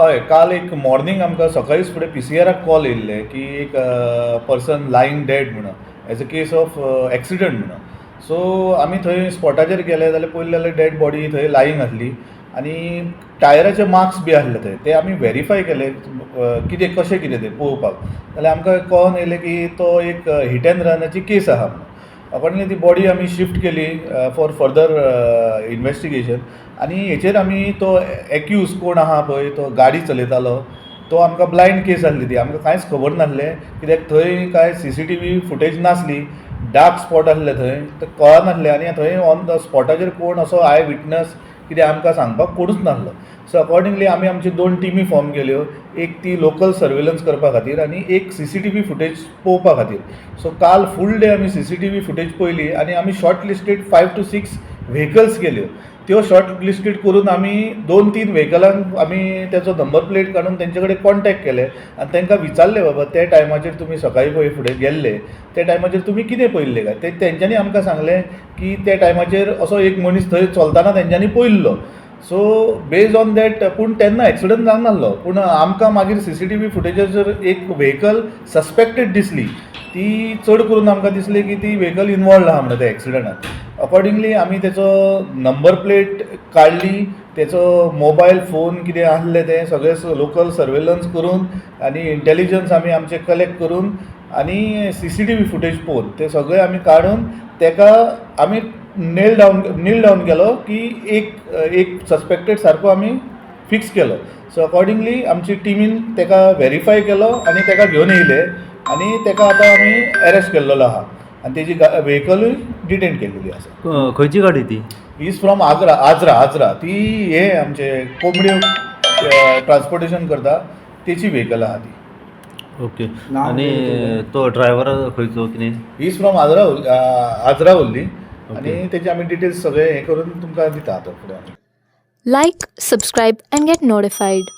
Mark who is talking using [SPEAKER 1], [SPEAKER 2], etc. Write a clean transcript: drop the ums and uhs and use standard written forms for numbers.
[SPEAKER 1] हय, काल एक मॉर्निंग आमकां सकाळींच फुडें पीसीआराक कॉल येयल्ले की एक पर्सन लायंग डेड म्हणून as a case of accident म्हणून. सो आमी थंय स्पॉटाचेर गेले जाल्यार पयले जाल्यार डेड बॉडी थंय लायंग आसली आनी टायराचे मार्क्स बी आसले थंय. ते आमी व्हेरीफाय केले कितें कशें कितें तें पळोवपाक. जाल्यार आमकां कळोन येयलें की तो एक हीट एंड रनाची केस आहा म्हणून. अकॉर्डिंगली ती बॉडी आमी शिफ्ट केली फॉर फर्दर इन्वेस्टिगेशन. आनी हेचेर आमी तो एक्यूज कोण आहा पळय तो गाडी चलयतालो तो आमकां ब्लायंड केस आसली ती. आमकां कांयच खबर नासलें कित्याक थंय कांय CCTV फुटेज नासली. डार्क स्पॉट आसले थंय ते कळनासलें आनी थंय ऑन द स्पॉटाचेर कोण असो आय विटनस कितें आमकां सांगपाक कोणूच नासलो. सो अकॉर्डिंगली आमी आमची 2 टिमी फॉर्म केल्यो. एक ती लोकल सर्वेलन्स करपा खातीर आनी एक CCTV फुटेज पळोवपा खातीर. सो काल फूल डे आमी CCTV फुटेज पळयली आनी आमी शॉर्ट लिस्टेड 5 to 6 व्हेकल्स केल्यो. त्यो शॉर्ट लिस्टेड करून आमी 2-3 व्हेकलांक आमी तेचो नंबर प्लेट काडून तेंचे कडेन कॉन्टॅक्ट केले आनी तांकां विचारलें बाबा ते टायमाचेर तुमी सकाळीं पळय फुडें गेल्ले त्या टायमाचेर तुमी कितें पळयल्लें काय. तेंच्यांनी आमकां सांगलें की त्या टायमाचेर असो एक मनीस थंय चलताना तेंच्यांनी पळयल्लो. सो बेज ऑन दॅट पूण तेन्ना एक्सिडंट जावंक नासलो. पूण आमकां मागीर CCTV फुटेजाचेर एक व्हेकल सस्पेक्टेड दिसली. ती चड करून आमकां दिसली की ती व्हेकल इनवॉल्ड आहा म्हणून त्या एक्सिडंटान. अकॉर्डिंगली आमी तेचो नंबर प्लेट काडली. तेचो मोबायल फोन कितें आसलें तें सगळें लोकल सर्वेलन्स करून आनी इंटेलिजन्स आमी आमचे कलेक्ट करून आनी CCTV फुटेज पळोवन ते सगळें आमी काडून तेका आमी नील डावन केलो की एक सस्पेक्टेड सारको आमी फिक्स केलो. सो अकॉर्डिंगली आमची टिमीन तेका व्हेरीफाय केलो आनी तेका घेवन येयले आनी तेका आतां आमी अरेस्ट केल्लो आहा आनी तेजी व्हेकलूय डिटेन केल्लेली आसा.
[SPEAKER 2] खंयची गाडी ती?
[SPEAKER 1] He is from Ajara. ती हे आमचे कोंबड्यो ट्रान्सपोर्टेशन करता तेची व्हेकल आहा ती.
[SPEAKER 2] ओके. आनी तो ड्रायव्हर खंयचो कितें?
[SPEAKER 1] ही इज फ्रॉम आजरा उरली आनी तेचे आमी डिटेल्स सगळे हे करून तुमकां दिता आतां फुडें.
[SPEAKER 3] Like, subscribe and get notified.